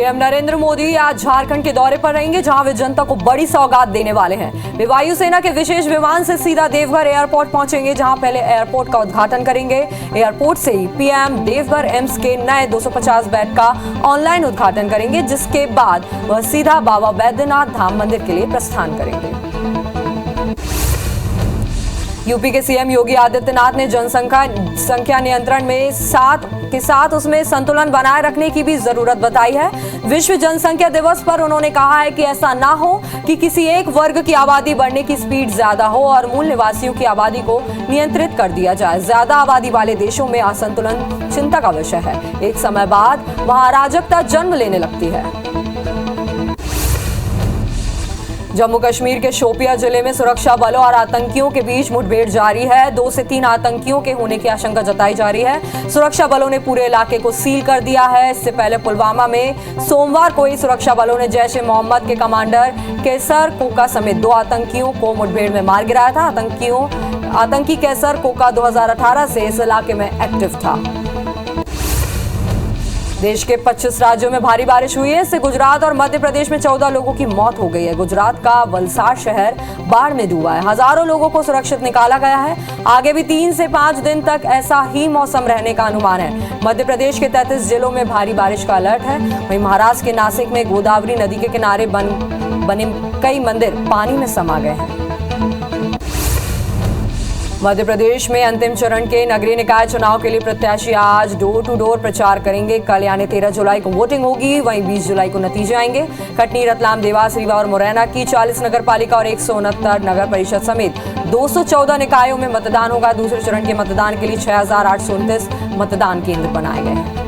PM Narendra Modi आज झारखंड के दौरे पर रहेंगे, जहां वे जनता को बड़ी सौगात देने वाले हैं। वे वायुसेना के विशेष विमान से सीधा देवघर एयरपोर्ट पहुंचेंगे, जहां पहले एयरपोर्ट का उद्घाटन करेंगे। एयरपोर्ट से ही पीएम देवघर एम्स के नए 250 बेड का ऑनलाइन उद्घाटन करेंगे, जिसके बाद वह सीधा बाबा बैद्यनाथ धाम मंदिर के लिए प्रस्थान करेंगे। यूपी के सीएम योगी आदित्यनाथ ने जनसंख्या नियंत्रण में साथ उसमें संतुलन बनाए रखने की भी जरूरत बताई है। विश्व जनसंख्या दिवस पर उन्होंने कहा है कि ऐसा ना हो कि किसी एक वर्ग की आबादी बढ़ने की स्पीड ज्यादा हो और मूल निवासियों की आबादी को नियंत्रित कर दिया जाए। ज्यादा आबादी वाले देशों में असंतुलन चिंता का विषय है। एक समय बाद वहां अराजकता जन्म लेने लगती है। जम्मू कश्मीर के शोपिया जिले में सुरक्षा बलों और आतंकियों के बीच मुठभेड़ जारी है। 2 से 3 आतंकियों के होने की आशंका जताई जा रही है। सुरक्षा बलों ने पूरे इलाके को सील कर दिया है। इससे पहले पुलवामा में सोमवार को ही सुरक्षा बलों ने जैश ए मोहम्मद के कमांडर कैसर कोका समेत 2 आतंकियों को मुठभेड़ में मार गिराया था। आतंकी कैसर कोका 2018 से इस इलाके में एक्टिव था। देश के 25 राज्यों में भारी बारिश हुई है। इससे गुजरात और मध्य प्रदेश में 14 लोगों की मौत हो गई है। गुजरात का वलसाड शहर बाढ़ में डूबा है। हजारों लोगों को सुरक्षित निकाला गया है। आगे भी 3 से 5 दिन तक ऐसा ही मौसम रहने का अनुमान है। मध्य प्रदेश के 33 जिलों में भारी बारिश का अलर्ट है। वहीं महाराष्ट्र के नासिक में गोदावरी नदी के किनारे बने कई मंदिर पानी में समा गए हैं। मध्य प्रदेश में अंतिम चरण के नगरीय निकाय चुनाव के लिए प्रत्याशी आज डोर टू डोर प्रचार करेंगे। कल यानी 13 जुलाई को वोटिंग होगी, वहीं 20 जुलाई को नतीजे आएंगे। कटनी, रतलाम, देवास, रीवा और मुरैना की 40 नगर पालिका और 169 नगर परिषद समेत 214 निकायों में मतदान होगा। दूसरे चरण के मतदान के लिए 6829 मतदान केंद्र बनाए गए हैं।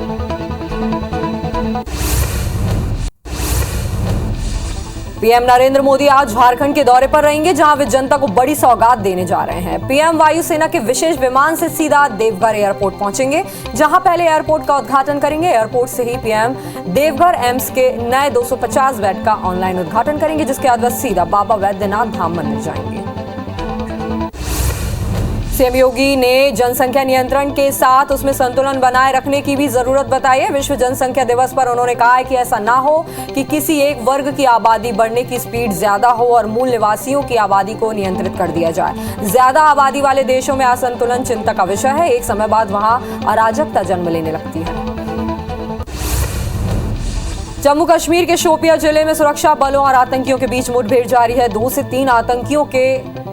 पीएम नरेंद्र मोदी आज झारखंड के दौरे पर रहेंगे, जहां वे जनता को बड़ी सौगात देने जा रहे हैं। पीएम वायुसेना के विशेष विमान से सीधा देवघर एयरपोर्ट पहुंचेंगे, जहां पहले एयरपोर्ट का उद्घाटन करेंगे। एयरपोर्ट से ही पीएम देवघर एम्स के नए 250 बेड का ऑनलाइन उद्घाटन करेंगे, जिसके बाद वे सीधा बाबा बैद्यनाथ धाम मंदिर जाएंगे। सीएम योगी ने जनसंख्या नियंत्रण के साथ उसमें संतुलन बनाए रखने की भी जरूरत बताई है। विश्व जनसंख्या दिवस पर उन्होंने कहा है कि ऐसा ना हो कि किसी एक वर्ग की आबादी बढ़ने की स्पीड ज्यादा हो और मूल निवासियों की आबादी को नियंत्रित कर दिया जाए। ज्यादा आबादी वाले देशों में असंतुलन चिंता का विषय है। एक समय बाद वहां अराजकता जन्म लेने लगती है। जम्मू कश्मीर के शोपिया जिले में सुरक्षा बलों और आतंकियों के बीच मुठभेड़ जारी है। 2 से 3 आतंकियों के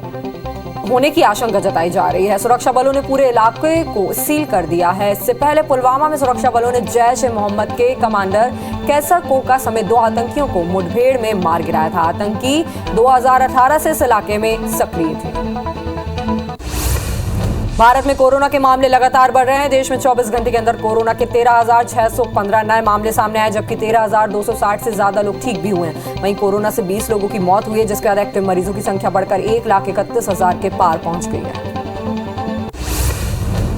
होने की आशंका जताई जा रही है। सुरक्षा बलों ने पूरे इलाके को सील कर दिया है। इससे पहले पुलवामा में सुरक्षा बलों ने जैश ए मोहम्मद के कमांडर कैसर कोका समेत 2 आतंकियों को मुठभेड़ में मार गिराया था। आतंकी 2018 से इस इलाके में सक्रिय थे। भारत में कोरोना के मामले लगातार बढ़ रहे हैं। देश में 24 घंटे के अंदर कोरोना के 13,615 नए मामले सामने आए, जबकि 13,260 से ज्यादा लोग ठीक भी हुए हैं। वहीं कोरोना से 20 लोगों की मौत हुई है, जिसके बाद एक्टिव मरीजों की संख्या बढ़कर 1,31,000 के पार पहुंच गई है।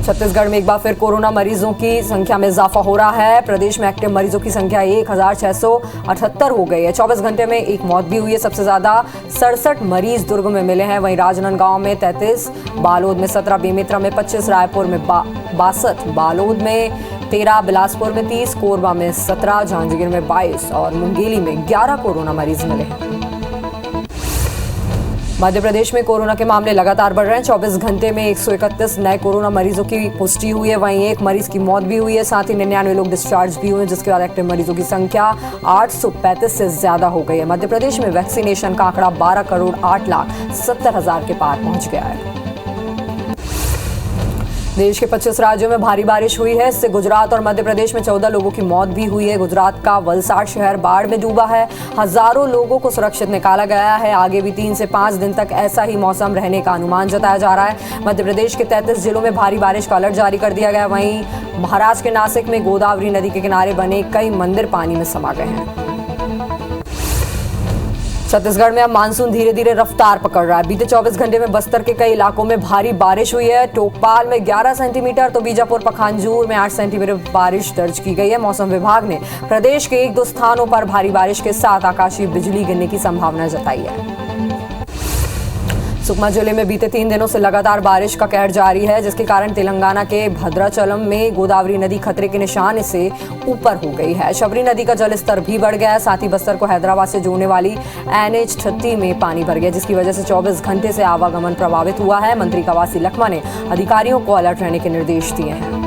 छत्तीसगढ़ में एक बार फिर कोरोना मरीजों की संख्या में इजाफा हो रहा है। प्रदेश में एक्टिव मरीजों की संख्या 1,678 हो गई है। 24 घंटे में एक मौत भी हुई है। सबसे ज्यादा 67 मरीज दुर्ग में मिले हैं। वहीं राजनांदगांव में 33, बालोद में 17, बेमेतरा में 25, रायपुर में 62, बालोद में 13, बिलासपुर में 30, कोरबा में 17, जांजगीर में 22 और मुंगेली में 11 कोरोना मरीज मिले हैं। मध्य प्रदेश में कोरोना के मामले लगातार बढ़ रहे हैं। 24 घंटे में 131 नए कोरोना मरीजों की पुष्टि हुई है। वहीं एक मरीज की मौत भी हुई है। साथ ही 99 लोग डिस्चार्ज भी हुए हैं, जिसके बाद एक्टिव मरीजों की संख्या 835 से ज्यादा हो गई है। मध्य प्रदेश में वैक्सीनेशन का आंकड़ा 12,08,70,000 के पार पहुंच गया है। देश के 25 राज्यों में भारी बारिश हुई है। इससे गुजरात और मध्य प्रदेश में 14 लोगों की मौत भी हुई है। गुजरात का वलसाड शहर बाढ़ में डूबा है। हजारों लोगों को सुरक्षित निकाला गया है। आगे भी 3 से 5 दिन तक ऐसा ही मौसम रहने का अनुमान जताया जा रहा है। मध्य प्रदेश के 33 जिलों में भारी बारिश का अलर्ट जारी कर दिया गया है। वहीं महाराष्ट्र के नासिक में गोदावरी नदी के किनारे बने कई मंदिर पानी में समा गए हैं। छत्तीसगढ़ में अब मानसून धीरे धीरे रफ्तार पकड़ रहा है। बीते 24 घंटे में बस्तर के कई इलाकों में भारी बारिश हुई है। टोकपाल में 11 सेंटीमीटर तो बीजापुर पखांजूर में 8 सेंटीमीटर बारिश दर्ज की गई है। मौसम विभाग ने प्रदेश के 1-2 स्थानों पर भारी बारिश के साथ आकाशीय बिजली गिरने की संभावना जताई है। सुकमा जिले में बीते 3 दिनों से लगातार बारिश का कहर जारी है, जिसके कारण तेलंगाना के भद्राचलम में गोदावरी नदी खतरे के निशान से ऊपर हो गई है। शबरी नदी का जलस्तर भी बढ़ गया है। साथ ही बस्तर को हैदराबाद से जोड़ने वाली NH 38 में पानी भर गया, जिसकी वजह से 24 घंटे से आवागमन प्रभावित हुआ है। मंत्री कवासी लखमा ने अधिकारियों को अलर्ट रहने के निर्देश दिए हैं।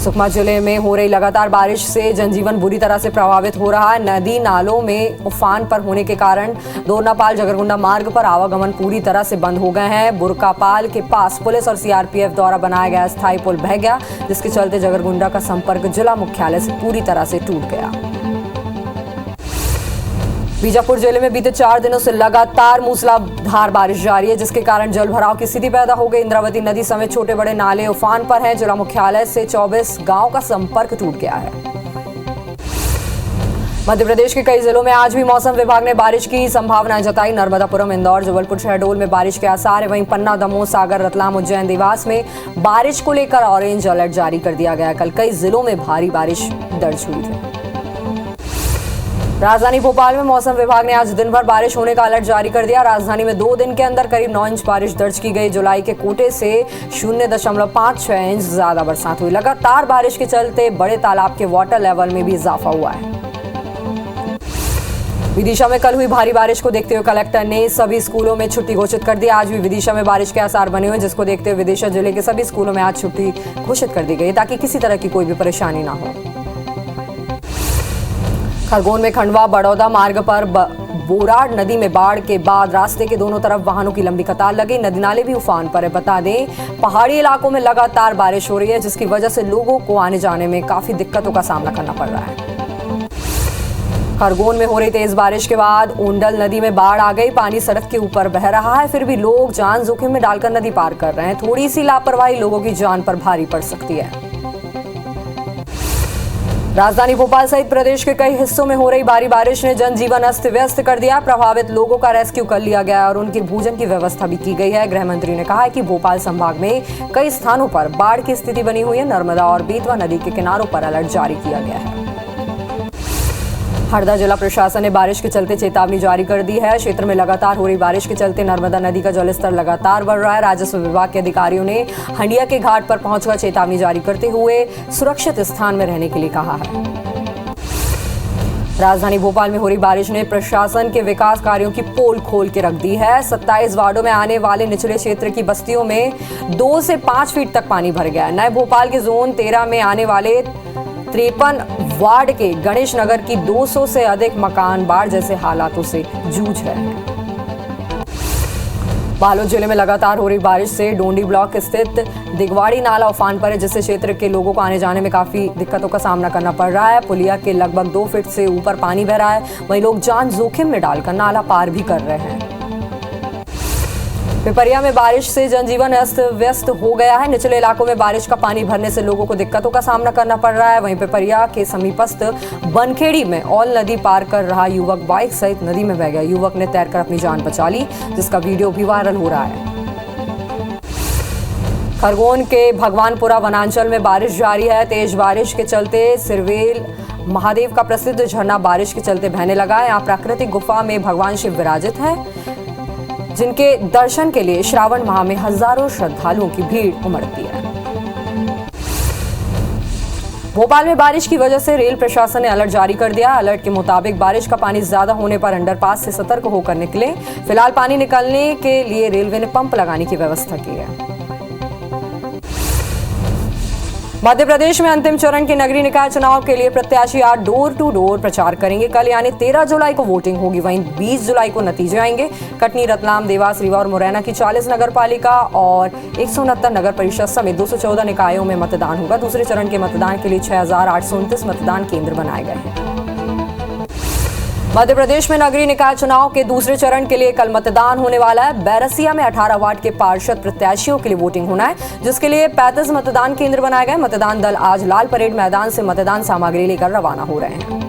सुकमा जिले में हो रही लगातार बारिश से जनजीवन बुरी तरह से प्रभावित हो रहा है। नदी नालों में उफान पर होने के कारण दोरनापाल जगरगुंडा मार्ग पर आवागमन पूरी तरह से बंद हो गए हैं। बुरकापाल के पास पुलिस और CRPF द्वारा बनाया गया स्थायी पुल बह गया, जिसके चलते जगरगुंडा का संपर्क जिला मुख्यालय से पूरी तरह से टूट गया। बीजापुर जिले में बीते 4 दिनों से लगातार मूसलाधार बारिश जारी है, जिसके कारण जलभराव की स्थिति पैदा हो गई। इंद्रावती नदी समेत छोटे बड़े नाले उफान पर हैं। जिला मुख्यालय से 24 गांव का संपर्क टूट गया है। मध्य प्रदेश के कई जिलों में आज भी मौसम विभाग ने बारिश की संभावना जताई। नर्मदापुरम, इंदौर, जबलपुर, शहडोल में बारिश के आसार है। वहीं पन्ना, दमोह, सागर, रतलाम, उज्जैन, देवास में बारिश को लेकर ऑरेंज अलर्ट जारी कर दिया गया। कल कई जिलों में भारी बारिश दर्ज हुई थी। राजधानी भोपाल में मौसम विभाग ने आज दिन भर बारिश होने का अलर्ट जारी कर दिया। राजधानी में 2 दिन के अंदर करीब 9 इंच बारिश दर्ज की गई। जुलाई के कोटे से 0.56 इंच ज्यादा बरसात हुई। लगातार बारिश के चलते बड़े तालाब के वाटर लेवल में भी इजाफा हुआ है। विदिशा में कल हुई भारी बारिश को देखते हुए कलेक्टर ने सभी स्कूलों में छुट्टी घोषित कर दी। आज भी विदिशा में बारिश के आसार बने हुए, जिसको देखते हुए विदिशा जिले के सभी स्कूलों में आज छुट्टी घोषित कर दी गई, ताकि किसी तरह की कोई भी परेशानी ना हो। खरगोन में खंडवा बड़ौदा मार्ग पर बोराड़ नदी में बाढ़ के बाद रास्ते के दोनों तरफ वाहनों की लंबी कतार लगी। नदी नाले भी उफान पर है। बता दें, पहाड़ी इलाकों में लगातार बारिश हो रही है, जिसकी वजह से लोगों को आने जाने में काफी दिक्कतों का सामना करना पड़ रहा है। खरगोन में हो रही तेज बारिश के बाद ओंडल नदी में बाढ़ आ गई। पानी सड़क के ऊपर बह रहा है, फिर भी लोग जान जोखिम में डालकर नदी पार कर रहे हैं। थोड़ी सी लापरवाही लोगों की जान पर भारी पड़ सकती है। राजधानी भोपाल सहित प्रदेश के कई हिस्सों में हो रही भारी बारिश ने जनजीवन अस्त व्यस्त कर दिया। प्रभावित लोगों का रेस्क्यू कर लिया गया और उनकी भोजन की व्यवस्था भी की गई है। गृह मंत्री ने कहा है कि भोपाल संभाग में कई स्थानों पर बाढ़ की स्थिति बनी हुई है। नर्मदा और बेतवा नदी के किनारों पर अलर्ट जारी किया गया है। हरदा जिला प्रशासन ने बारिश के चलते चेतावनी जारी कर दी है। क्षेत्र में लगातार हो रही बारिश के चलते नर्मदा नदी का जलस्तर लगातार बढ़ रहा है। राजस्व विभाग के अधिकारियों ने हंडिया के घाट पर पहुंचकर चेतावनी जारी करते हुए सुरक्षित स्थान में रहने के लिए कहा है। राजधानी भोपाल में हो रही बारिश ने प्रशासन के विकास कार्यों की पोल खोल के रख दी है। 27 वार्डों में आने वाले निचले क्षेत्र की बस्तियों में 2 से 5 फीट तक पानी भर गया है। नए भोपाल के जोन 13 में आने वाले 53 वार्ड के गणेश नगर की 200 से अधिक मकान बाढ़ जैसे हालातों से जूझ रहे हैं। बालोद जिले में लगातार हो रही बारिश से डोंडी ब्लॉक स्थित दिगवाड़ी नाला उफान पर है, जिससे क्षेत्र के लोगों को आने जाने में काफी दिक्कतों का सामना करना पड़ रहा है। पुलिया के लगभग 2 फीट से ऊपर पानी बह रहा है। वहीं लोग जान जोखिम में डालकर नाला पार भी कर रहे हैं। पिपरिया में बारिश से जनजीवन अस्त व्यस्त हो गया है। निचले इलाकों में बारिश का पानी भरने से लोगों को दिक्कतों का सामना करना पड़ रहा है। वहीं पिपरिया के समीपस्थ बनखेड़ी में औल नदी पार कर रहा युवक बाइक सहित नदी में बह गया। युवक ने तैरकर अपनी जान बचा ली, जिसका वीडियो भी वायरल हो रहा है। खरगोन के भगवानपुरा वनांचल में बारिश जारी है। तेज बारिश के चलते सिरवेल महादेव का प्रसिद्ध झरना बारिश के चलते बहने लगा है। यहाँ प्राकृतिक गुफा में भगवान शिव विराजित है, जिनके दर्शन के लिए श्रावण माह में हजारों श्रद्धालुओं की भीड़ उमड़ती है। भोपाल में बारिश की वजह से रेल प्रशासन ने अलर्ट जारी कर दिया। अलर्ट के मुताबिक बारिश का पानी ज्यादा होने पर अंडरपास से सतर्क होकर निकले। फिलहाल पानी निकलने के लिए रेलवे ने पंप लगाने की व्यवस्था की है। मध्य प्रदेश में अंतिम चरण के नगरीय निकाय चुनाव के लिए प्रत्याशी आज डोर टू डोर प्रचार करेंगे। कल यानी 13 जुलाई को वोटिंग होगी। वहीं 20 जुलाई को नतीजे आएंगे। कटनी, रतलाम, देवास, रीवा और मुरैना की 40 नगर पालिका और 169 नगर परिषद समेत 214 निकायों में मतदान होगा। दूसरे चरण के मतदान के लिए 6829 मतदान केंद्र बनाए गए हैं। मध्य प्रदेश में नगरीय निकाय चुनाव के दूसरे चरण के लिए कल मतदान होने वाला है। बैरसिया में 18 वार्ड के पार्षद प्रत्याशियों के लिए वोटिंग होना है, जिसके लिए 35 मतदान केंद्र बनाए गए। मतदान दल आज लाल परेड मैदान से मतदान सामग्री लेकर रवाना हो रहे हैं।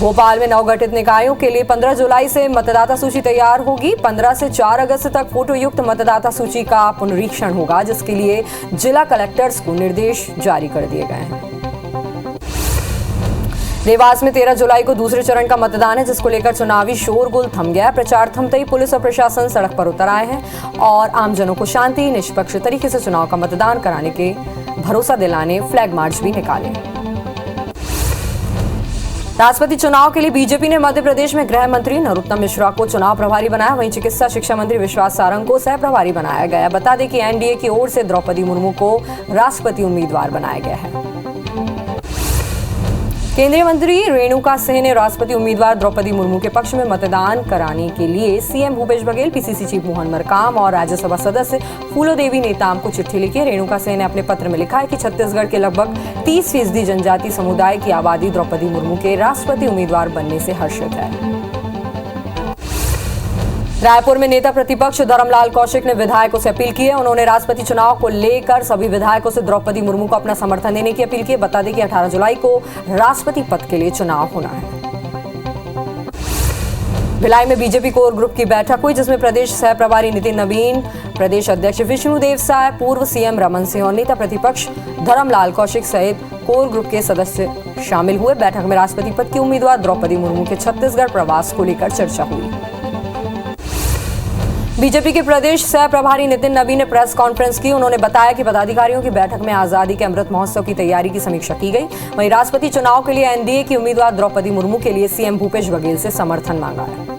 भोपाल में नवगठित निकायों के लिए 15 जुलाई से मतदाता सूची तैयार होगी। 15 से 4 अगस्त तक फोटोयुक्त मतदाता सूची का पुनरीक्षण होगा, जिसके लिए जिला कलेक्टर्स को निर्देश जारी कर दिए गए हैं। देवास में 13 जुलाई को दूसरे चरण का मतदान है, जिसको लेकर चुनावी शोरगुल थम गया। प्रचार थमते ही पुलिस और प्रशासन सड़क पर उतर आए हैं और आमजनों को शांति निष्पक्ष तरीके से चुनाव का मतदान कराने के भरोसा दिलाने फ्लैग मार्च भी निकाले। राष्ट्रपति चुनाव के लिए बीजेपी ने मध्य प्रदेश में गृह मंत्री नरोत्तम मिश्रा को चुनाव प्रभारी बनाया। वहीं चिकित्सा शिक्षा मंत्री विश्वास सारंग को सह प्रभारी बनाया गया। बता दें कि एनडीए की ओर से द्रौपदी मुर्मू को राष्ट्रपति उम्मीदवार बनाया गया है। केंद्रीय मंत्री रेणुका सिंह ने राष्ट्रपति उम्मीदवार द्रौपदी मुर्मू के पक्ष में मतदान कराने के लिए CM Bhupesh Baghel, PCC chief Mohan Markam और राज्यसभा सदस्य फूलो देवी नेताम को चिट्ठी लिखी। रेणुका सिंह ने अपने पत्र में लिखा है कि छत्तीसगढ़ के लगभग 30% जनजाति समुदाय की आबादी द्रौपदी मुर्मू के राष्ट्रपति उम्मीदवार बनने से हर्षित है। रायपुर में नेता प्रतिपक्ष धर्मलाल कौशिक ने विधायकों से अपील की है। उन्होंने राष्ट्रपति चुनाव को लेकर सभी विधायकों से द्रौपदी मुर्मू को अपना समर्थन देने की अपील की है। बता दें कि 18 जुलाई को राष्ट्रपति पद के लिए चुनाव होना है। भिलाई में बीजेपी कोर ग्रुप की बैठक हुई, जिसमें प्रदेश सह प्रभारी नितिन नवीन, प्रदेश अध्यक्ष विष्णुदेव साय, पूर्व सीएम रमन सिंह और नेता प्रतिपक्ष धर्मलाल कौशिक सहित कोर ग्रुप के सदस्य शामिल हुए। बैठक में राष्ट्रपति पद की उम्मीदवार द्रौपदी मुर्मू के छत्तीसगढ़ प्रवास को लेकर चर्चा हुई। बीजेपी के प्रदेश सह प्रभारी नितिन नवीन ने प्रेस कॉन्फ्रेंस की। उन्होंने बताया कि पदाधिकारियों की बैठक में आजादी के अमृत महोत्सव की तैयारी की समीक्षा की गई। वहीं राष्ट्रपति चुनाव के लिए एनडीए की उम्मीदवार द्रौपदी मुर्मू के लिए सीएम भूपेश बघेल से समर्थन मांगा है।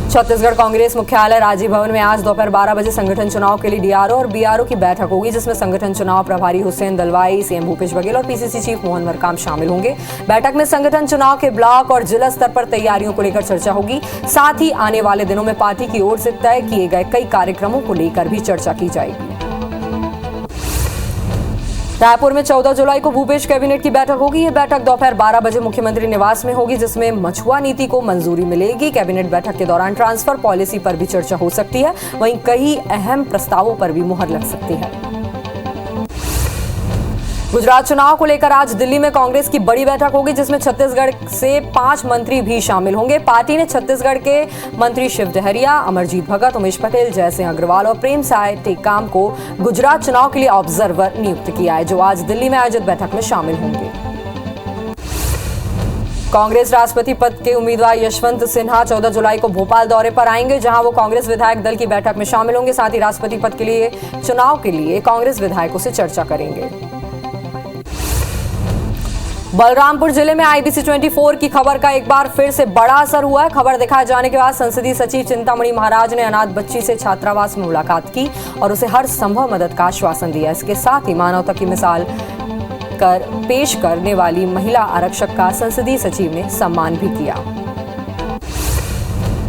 छत्तीसगढ़ कांग्रेस मुख्यालय राजीव भवन में आज दोपहर 12 बजे संगठन चुनाव के लिए डीआरओ और बीआरओ की बैठक होगी, जिसमें संगठन चुनाव प्रभारी हुसैन दलवाई, सीएम भूपेश बघेल और पीसीसी चीफ मोहन मरकाम शामिल होंगे। बैठक में संगठन चुनाव के ब्लॉक और जिला स्तर पर तैयारियों को लेकर चर्चा होगी। साथ ही आने वाले दिनों में पार्टी की ओर से तय किए गए कई कार्यक्रमों को लेकर भी चर्चा की जाएगी। रायपुर में 14 जुलाई को भूपेश कैबिनेट की बैठक होगी। यह बैठक दोपहर 12 बजे मुख्यमंत्री निवास में होगी, जिसमें मछुआ नीति को मंजूरी मिलेगी। कैबिनेट बैठक के दौरान ट्रांसफर पॉलिसी पर भी चर्चा हो सकती है। वहीं कई अहम प्रस्तावों पर भी मुहर लग सकती है। गुजरात चुनाव को लेकर आज दिल्ली में कांग्रेस की बड़ी बैठक होगी, जिसमें छत्तीसगढ़ से 5 मंत्री भी शामिल होंगे। पार्टी ने छत्तीसगढ़ के मंत्री शिव डहरिया, अमरजीत भगत, उमेश पटेल, जयसिंह अग्रवाल और प्रेम साय टेकाम को गुजरात चुनाव के लिए ऑब्जर्वर नियुक्त किया है, जो आज दिल्ली में आयोजित बैठक में शामिल होंगे। कांग्रेस राष्ट्रपति पद के उम्मीदवार यशवंत सिन्हा 14 जुलाई को भोपाल दौरे पर आएंगे, जहां वो कांग्रेस विधायक दल की बैठक में शामिल होंगे। साथ ही राष्ट्रपति पद के लिए चुनाव के लिए कांग्रेस विधायकों से चर्चा करेंगे। बलरामपुर जिले में आईबीसी 24 की खबर का एक बार फिर से बड़ा असर हुआ है। खबर दिखाए जाने के बाद संसदीय सचिव चिंतामणि महाराज ने अनाथ बच्ची से छात्रावास में मुलाकात की और उसे हर संभव मदद का आश्वासन दिया। इसके साथ ही मानवता की मिसाल पेश करने वाली महिला आरक्षक का संसदीय सचिव ने सम्मान भी किया।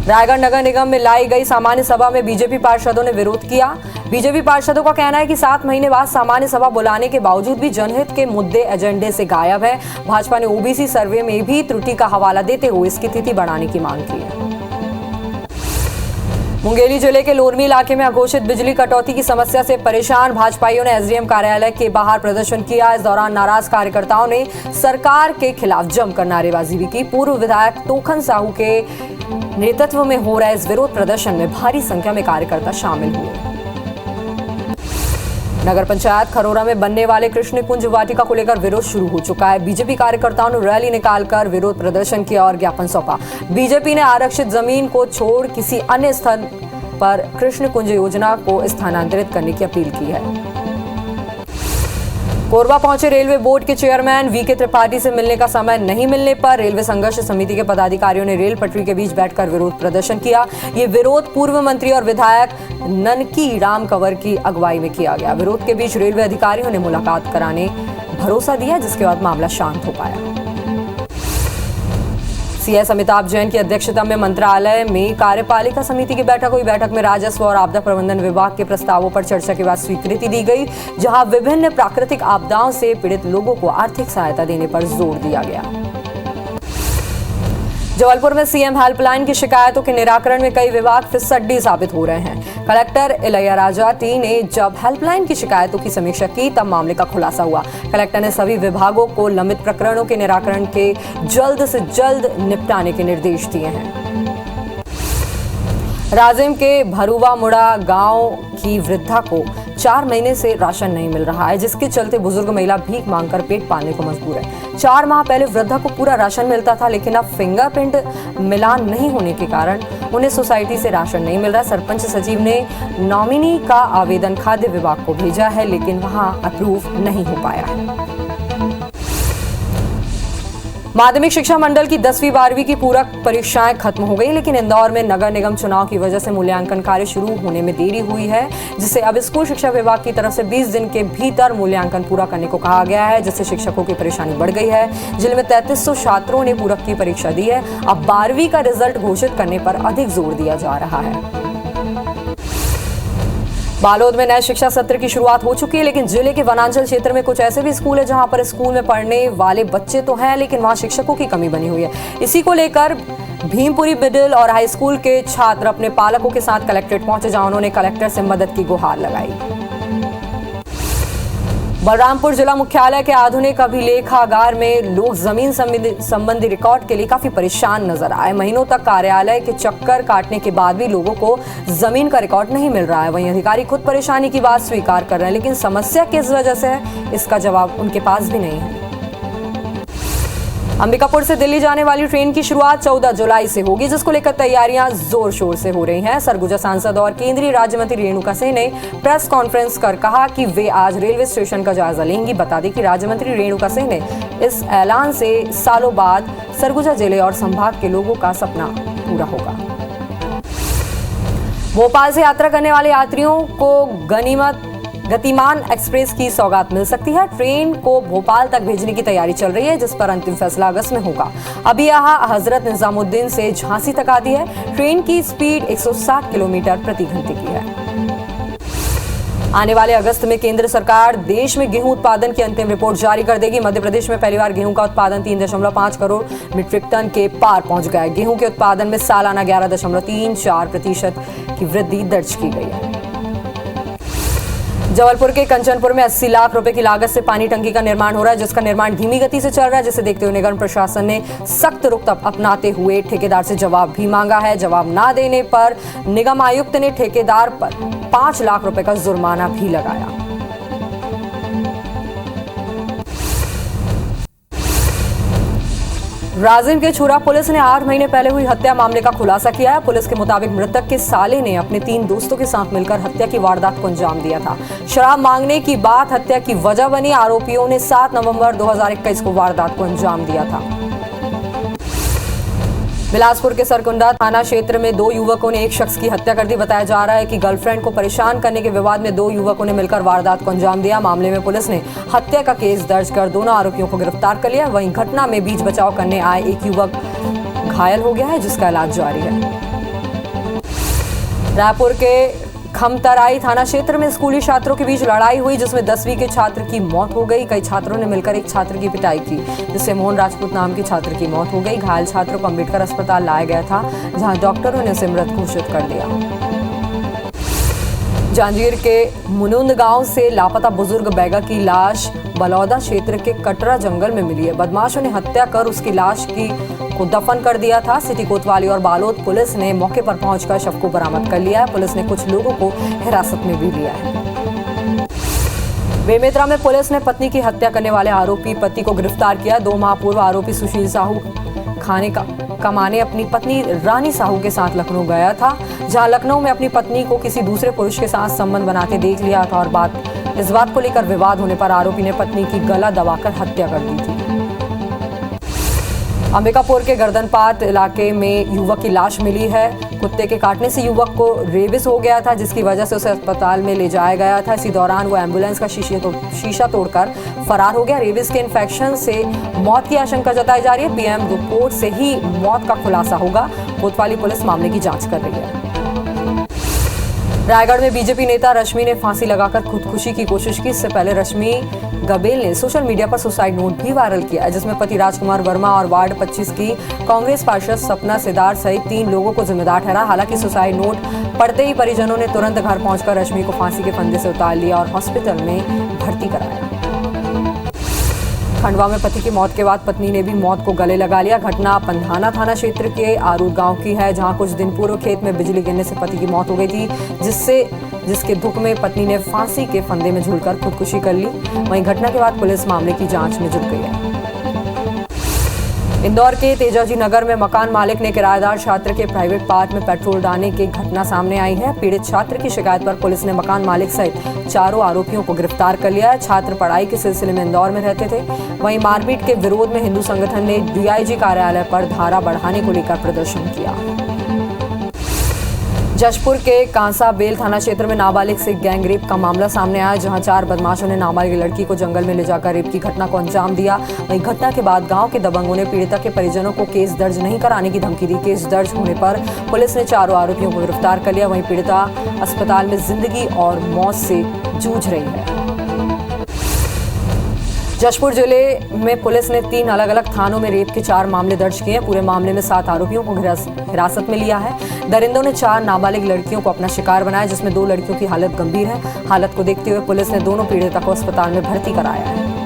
रायगढ़ नगर निगम में लाई गई सामान्य सभा में बीजेपी पार्षदों ने विरोध किया। बीजेपी पार्षदों का कहना है कि 7 महीने बाद सामान्य सभा बुलाने के बावजूद भी जनहित के मुद्दे एजेंडे से गायब है। भाजपा ने ओबीसी सर्वे में भी त्रुटि का हवाला देते हुए इसकी तिथि बढ़ाने की मांग की है। मुंगेली जिले के लोरमी इलाके में अघोषित बिजली कटौती की समस्या से परेशान भाजपाइयों ने एसडीएम कार्यालय के बाहर प्रदर्शन किया। इस दौरान नाराज कार्यकर्ताओं ने सरकार के खिलाफ जमकर नारेबाजी भी की। पूर्व विधायक तोखन साहू के नेतृत्व में हो रहे इस विरोध प्रदर्शन में भारी संख्या में कार्यकर्ता शामिल हुए। नगर पंचायत खरोरा में बनने वाले कृष्ण कुंज वाटिका को लेकर विरोध शुरू हो चुका है। बीजेपी कार्यकर्ताओं ने रैली निकालकर विरोध प्रदर्शन किया और ज्ञापन सौंपा। बीजेपी ने आरक्षित जमीन को छोड़ किसी अन्य स्थान पर कृष्ण कुंज योजना को स्थानांतरित करने की अपील की है। कोरबा पहुंचे रेलवे बोर्ड के चेयरमैन वीके त्रिपाठी से मिलने का समय नहीं मिलने पर रेलवे संघर्ष समिति के पदाधिकारियों ने रेल पटरी के बीच बैठकर विरोध प्रदर्शन किया। ये विरोध पूर्व मंत्री और विधायक ननकी राम कंवर की अगुवाई में किया गया। विरोध के बीच रेलवे अधिकारियों ने मुलाकात कराने भरोसा दिया, जिसके बाद मामला शांत हो पाया। सीएस अमिताभ जैन की अध्यक्षता में मंत्रालय में कार्यपालिका समिति की बैठक हुई। बैठक में राजस्व और आपदा प्रबंधन विभाग के प्रस्तावों पर चर्चा के बाद स्वीकृति दी गई, जहां विभिन्न प्राकृतिक आपदाओं से पीड़ित लोगों को आर्थिक सहायता देने पर जोर दिया गया। जबलपुर में सीएम हेल्पलाइन की शिकायतों के निराकरण में कई विभाग फिसड्डी साबित हो रहे हैं। कलेक्टर इलैयाराजा टी ने जब हेल्पलाइन की शिकायतों की समीक्षा की, तब मामले का खुलासा हुआ। कलेक्टर ने सभी विभागों को लंबित प्रकरणों के निराकरण के जल्द से जल्द निपटाने के निर्देश दिए हैं। राजिम के भरुवा मुड़ा गांव की वृद्धा को 4 महीने से राशन नहीं मिल रहा है, जिसके चलते बुजुर्ग महिला भीख मांगकर पेट पालने को मजबूर है। 4 माह पहले वृद्धा को पूरा राशन मिलता था, लेकिन अब फिंगरप्रिंट मिलान नहीं होने के कारण उन्हें सोसाइटी से राशन नहीं मिल रहा। सरपंच सचिव ने नॉमिनी का आवेदन खाद्य विभाग को भेजा है, लेकिन वहां अप्रूव नहीं हो पाया है। माध्यमिक शिक्षा मंडल की 10वीं 12वीं की पूरक परीक्षाएं खत्म हो गई, लेकिन इंदौर में नगर निगम चुनाव की वजह से मूल्यांकन कार्य शुरू होने में देरी हुई है, जिससे अब स्कूल शिक्षा विभाग की तरफ से 20 दिन के भीतर मूल्यांकन पूरा करने को कहा गया है, जिससे शिक्षकों की परेशानी बढ़ गई है। जिले में 3300 छात्रों ने पूरक की परीक्षा दी है। अब 12वीं का रिजल्ट घोषित करने पर अधिक जोर दिया जा रहा है। बालोद में नए शिक्षा सत्र की शुरुआत हो चुकी है, लेकिन जिले के वनांचल क्षेत्र में कुछ ऐसे भी स्कूल है जहां पर स्कूल में पढ़ने वाले बच्चे तो हैं, लेकिन वहां शिक्षकों की कमी बनी हुई है। इसी को लेकर भीमपुरी मिडिल और हाई स्कूल के छात्र अपने पालकों के साथ कलेक्ट्रेट पहुंचे, जहां उन्होंने कलेक्टर से मदद की गुहार लगाई। बलरामपुर जिला मुख्यालय के आधुनिक अभिलेखागार में लोग जमीन संबंधी रिकॉर्ड के लिए काफी परेशान नजर आए। महीनों तक कार्यालय के चक्कर काटने के बाद भी लोगों को जमीन का रिकॉर्ड नहीं मिल रहा है। वहीं अधिकारी खुद परेशानी की बात स्वीकार कर रहे हैं, लेकिन समस्या किस वजह से है, इसका जवाब उनके पास भी नहीं है। अंबिकापुर से दिल्ली जाने वाली ट्रेन की शुरुआत 14 जुलाई से होगी, जिसको लेकर तैयारियां जोर शोर से हो रही हैं। सरगुजा सांसद और केंद्रीय राज्य मंत्री रेणुका सिंह ने प्रेस कॉन्फ्रेंस कर कहा कि वे आज रेलवे स्टेशन का जायजा लेंगी। बता दें कि राज्य मंत्री रेणुका सिंह ने इस ऐलान से सालों बाद सरगुजा जिले और संभाग के लोगों का सपना पूरा होगा। भोपाल से यात्रा करने वाले यात्रियों को गतिमान एक्सप्रेस की सौगात मिल सकती है। ट्रेन को भोपाल तक भेजने की तैयारी चल रही है, जिस पर अंतिम फैसला अगस्त में होगा। अभी यहां हजरत निजामुद्दीन से झांसी तक आती है। ट्रेन की स्पीड 160 किलोमीटर प्रति घंटे की है। आने वाले अगस्त में केंद्र सरकार देश में गेहूं उत्पादन की अंतिम रिपोर्ट जारी कर देगी। मध्य प्रदेश में पहली बार गेहूं का उत्पादन 3.5 करोड़ मीट्रिक टन के पार पहुंच गया है। गेहूं के उत्पादन में सालाना 11.34% की वृद्धि दर्ज की गई है। जबलपुर के कंचनपुर में 80 लाख रुपए की लागत से पानी टंकी का निर्माण हो रहा है, जिसका निर्माण धीमी गति से चल रहा है, जिसे देखते हुए निगम प्रशासन ने सख्त रुख अपनाते हुए ठेकेदार से जवाब भी मांगा है। जवाब ना देने पर निगम आयुक्त ने ठेकेदार पर 5 लाख रुपए का जुर्माना भी लगाया। राजिम के छुरा पुलिस ने 8 महीने पहले हुई हत्या मामले का खुलासा किया है। पुलिस के मुताबिक मृतक के साले ने अपने 3 दोस्तों के साथ मिलकर हत्या की वारदात को अंजाम दिया था। शराब मांगने की बात हत्या की वजह बनी। आरोपियों ने 7 नवंबर 2021 को वारदात को अंजाम दिया था। बिलासपुर के सरकुंडा थाना क्षेत्र में 2 युवकों ने एक शख्स की हत्या कर दी। बताया जा रहा है कि गर्लफ्रेंड को परेशान करने के विवाद में 2 युवकों ने मिलकर वारदात को अंजाम दिया। मामले में पुलिस ने हत्या का केस दर्ज कर दोनों आरोपियों को गिरफ्तार कर लिया। वहीं घटना में बीच बचाव करने आए एक युवक घायल हो गया है, जिसका इलाज जारी है। रायपुर के खमतराई थाना क्षेत्र में स्कूली छात्रों के बीच लड़ाई हुई, जिसमें 10वीं के छात्र की मौत हो गई। कई छात्रों ने मिलकर एक छात्र की पिटाई की, जिससे मोहन राजपूत नाम के छात्र की मौत हो गई। घायल छात्र को अंबेडकर अस्पताल लाया गया था, जहां डॉक्टरों ने उसे मृत घोषित कर दिया। जांजगीर के मुनुंद गांव से लापता बुजुर्ग बैगा की लाश बलौदा क्षेत्र के कटरा जंगल में मिली है। बदमाशों ने हत्या कर उसकी लाश को दफन कर दिया था। सिटी कोतवाली और बालोद पुलिस ने मौके पर पहुंचकर शव को बरामद कर लिया है। पुलिस ने कुछ लोगों को हिरासत में भी लिया है। बेमेतरा में पुलिस ने पत्नी की हत्या करने वाले आरोपी पति को गिरफ्तार किया। 2 माह पूर्व आरोपी सुशील साहू खाने कमाने अपनी पत्नी रानी साहू के साथ लखनऊ गया था, जहां लखनऊ में अपनी पत्नी को किसी दूसरे पुरुष के साथ संबंध बनाते देख लिया था और इस बात को लेकर विवाद होने पर आरोपी ने पत्नी की गला दबाकर हत्या कर दी थी। अंबिकापुर के गर्दनपाट इलाके में युवक की लाश मिली है। कुत्ते के काटने से युवक को रेबिस हो गया था, जिसकी वजह से उसे अस्पताल में ले जाया गया था। इसी दौरान वो एम्बुलेंस का शीशा तोड़कर फरार हो गया। रेबिस के इन्फेक्शन से मौत की आशंका जताई जा रही है। पीएम रिपोर्ट से ही मौत का खुलासा होगा। कोतवाली पुलिस मामले की जांच कर रही है। रायगढ़ में बीजेपी नेता रश्मि ने फांसी लगाकर खुदकुशी की कोशिश की। इससे पहले रश्मि गबेल ने सोशल मीडिया पर सुसाइड नोट भी वायरल किया, जिसमें पति राजकुमार वर्मा और वार्ड 25 की कांग्रेस पार्षद सपना सिद्धार्थ सहित 3 लोगों को जिम्मेदार ठहरा। हालांकि सुसाइड नोट पढ़ते ही परिजनों ने तुरंत घर पहुंचकर रश्मि को फांसी के फंदे से उतार लिया और हॉस्पिटल में भर्ती कराया। खंडवा में पति की मौत के बाद पत्नी ने भी मौत को गले लगा लिया। घटना पंधाना थाना क्षेत्र के आरूद गांव की है, जहां कुछ दिन पूर्व खेत में बिजली गिरने से पति की मौत हो गई थी, जिससे जिसके दुख में पत्नी ने फांसी के फंदे में झूलकर खुदकुशी कर ली। वहीं घटना के बाद पुलिस मामले की जांच में जुट गई है। इंदौर के तेजाजी नगर में मकान मालिक ने किराएदार छात्र के प्राइवेट पार्ट में पेट्रोल डालने की घटना सामने आई है। पीड़ित छात्र की शिकायत पर पुलिस ने मकान मालिक सहित 4 आरोपियों को गिरफ्तार कर लिया है। छात्र पढ़ाई के सिलसिले में इंदौर में रहते थे। वहीं मारपीट के विरोध में हिंदू संगठन ने डीआईजी कार्यालय पर धारा बढ़ाने को लेकर प्रदर्शन किया। जशपुर के कांसा बेल थाना क्षेत्र में नाबालिग से गैंग रेप का मामला सामने आया, जहां 4 बदमाशों ने नाबालिग लड़की को जंगल में ले जाकर रेप की घटना को अंजाम दिया। वहीं घटना के बाद गांव के दबंगों ने पीड़िता के परिजनों को केस दर्ज नहीं कराने की धमकी दी। केस दर्ज होने पर पुलिस ने 4 आरोपियों को गिरफ्तार कर लिया। वहीं पीड़िता अस्पताल में जिंदगी और मौत से जूझ रही है। जशपुर जिले में पुलिस ने 3 अलग अलग थानों में रेप के 4 मामले दर्ज किए हैं। पूरे मामले में 7 आरोपियों को हिरासत में लिया है। दरिंदों ने 4 नाबालिग लड़कियों को अपना शिकार बनाया, जिसमें 2 लड़कियों की हालत गंभीर है। हालत को देखते हुए पुलिस ने दोनों पीड़िता को अस्पताल में भर्ती कराया है।